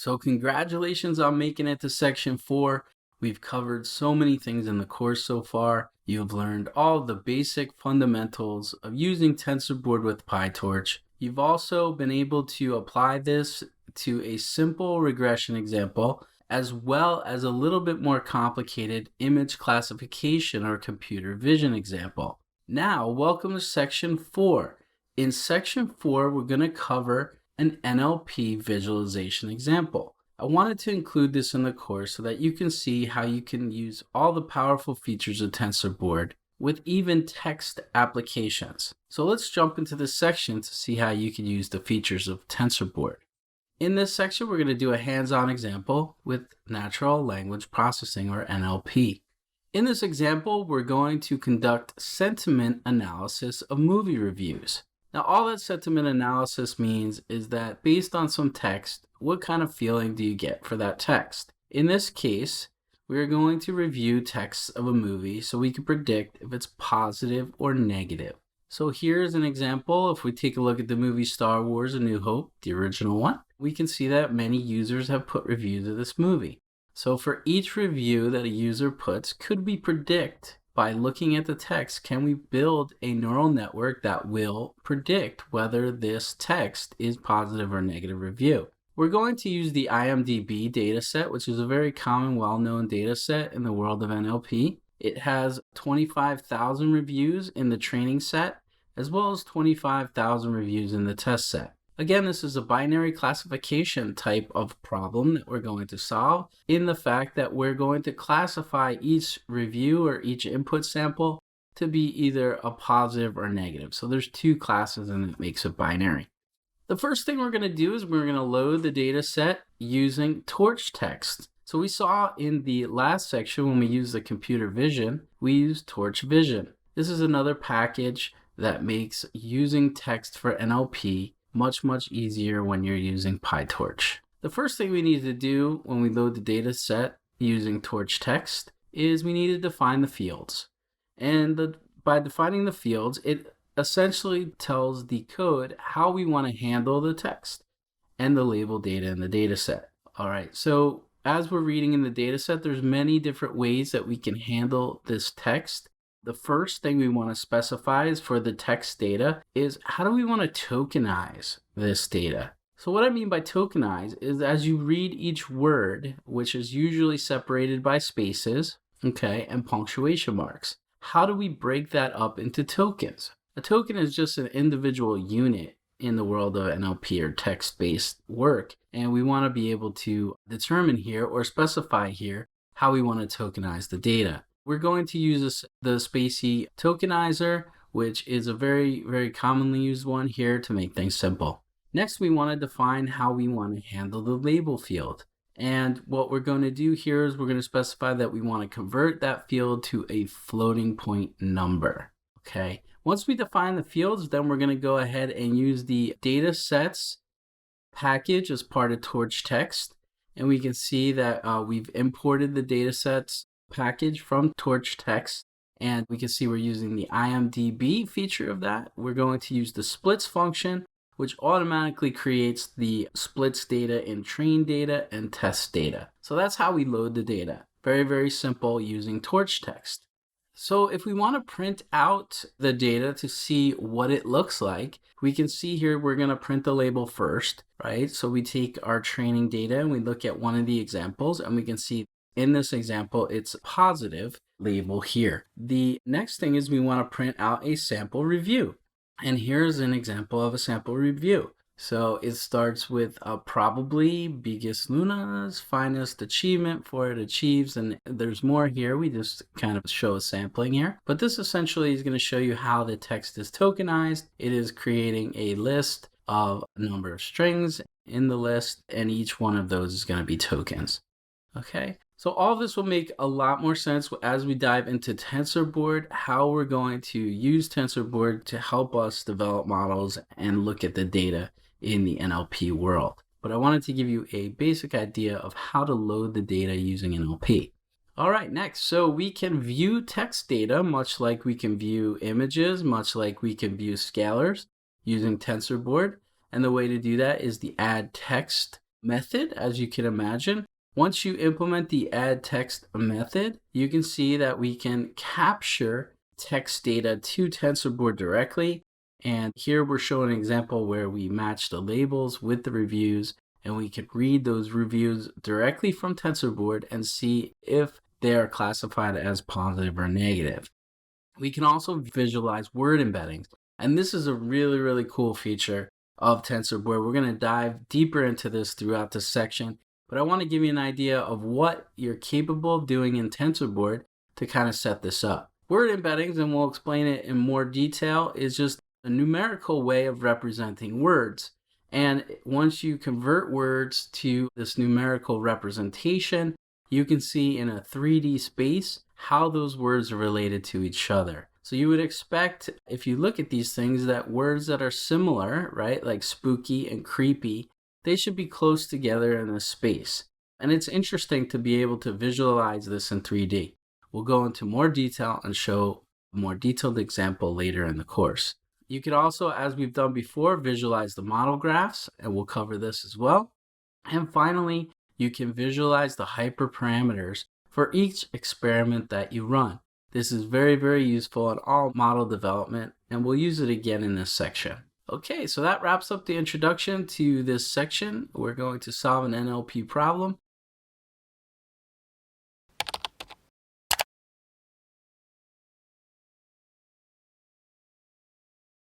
So congratulations on making it to section 4. We've covered so many things in the course so far. You've learned all the basic fundamentals of using TensorBoard with PyTorch. You've also been able to apply this to a simple regression example, as well as a little bit more complicated image classification or computer vision example. Now, welcome to section 4. In section 4, we're going to cover an NLP visualization example. I wanted to include this in the course so that you can see how you can use all the powerful features of TensorBoard with even text applications. So let's jump into this section to see how you can use the features of TensorBoard. In this section, we're going to do a hands-on example with natural language processing, or NLP. In this example, we're going to conduct sentiment analysis of movie reviews. Now, all that sentiment analysis means is that based on some text, what kind of feeling do you get for that text? In this case, we are going to review texts of a movie so we can predict if it's positive or negative. So here's an example. If we take a look at the movie Star Wars: A New Hope, the original one, we can see that many users have put reviews of this movie. So for each review that a user puts, could we predict by looking at the text, can we build a neural network that will predict whether this text is positive or negative review? We're going to use the IMDb dataset, which is a very common, well-known dataset in the world of NLP. It has 25,000 reviews in the training set, as well as 25,000 reviews in the test set. Again, this is a binary classification type of problem that we're going to solve, in the fact that we're going to classify each review or each input sample to be either a positive or negative. So there's two classes and it makes it binary. The first thing we're going to do is we're going to load the data set using Torchtext. So we saw in the last section when we used the computer vision, we used Torch Vision. This is another package that makes using text for NLP much easier when you're using PyTorch. The first thing we need to do when we load the data set using Torchtext is we need to define the fields. And by defining the fields, it essentially tells the code how we want to handle the text and the label data in the data set. All right, so as we're reading in the data set, there's many different ways that we can handle this text. The first thing we want to specify is for the text data is how do we want to tokenize this data? So what I mean by tokenize is as you read each word, which is usually separated by spaces, okay, and punctuation marks, how do we break that up into tokens? A token is just an individual unit in the world of NLP or text-based work, and we want to be able to determine here or specify here how we want to tokenize the data. We're going to use the Spacey tokenizer, which is a very commonly used one here to make things simple. Next, we want to define how we want to handle the label field. And what we're going to do here is we're going to specify that we want to convert that field to a floating point number. Okay. Once we define the fields, then we're going to go ahead and use the datasets package as part of Torchtext. And we can see that we've imported the datasets package from Torchtext, and we can see we're using the IMDb feature of that. We're going to use the splits function, which automatically creates the splits data in train data and test data. So that's how we load the data. Very simple using Torchtext. So if we want to print out the data to see what it looks like, we can see here we're going to print the label first, right? So we take our training data and we look at one of the examples, and we can see in this example, it's positive label here. The next thing is we want to print out a sample review. And here's an example of a sample review. So it starts with probably biggest Luna's finest achievement for it achieves. And there's more here. We just kind of show a sampling here. But this essentially is going to show you how the text is tokenized. It is creating a list of a number of strings in the list, and each one of those is going to be tokens. Okay. So all of this will make a lot more sense as we dive into TensorBoard, how we're going to use TensorBoard to help us develop models and look at the data in the NLP world. But I wanted to give you a basic idea of how to load the data using NLP. All right, next, so we can view text data much like we can view images, much like we can view scalars using TensorBoard. And the way to do that is the add text method, as you can imagine. Once you implement the add text method, you can see that we can capture text data to TensorBoard directly. And here we're showing an example where we match the labels with the reviews, and we can read those reviews directly from TensorBoard and see if they are classified as positive or negative. We can also visualize word embeddings. And this is a really, really cool feature of TensorBoard. We're going to dive deeper into this throughout this section, but I want to give you an idea of what you're capable of doing in TensorBoard to kind of set this up. Word embeddings, and we'll explain it in more detail, is just a numerical way of representing words. And once you convert words to this numerical representation, you can see in a 3D space how those words are related to each other. So you would expect, if you look at these things, that words that are similar, right, like spooky and creepy, they should be close together in a space. And it's interesting to be able to visualize this in 3D. We'll go into more detail and show a more detailed example later in the course. You can also, as we've done before, visualize the model graphs, and we'll cover this as well. And finally, you can visualize the hyperparameters for each experiment that you run. This is very, very useful in all model development, and we'll use it again in this section. Okay, so that wraps up the introduction to this section. We're going to solve an NLP problem.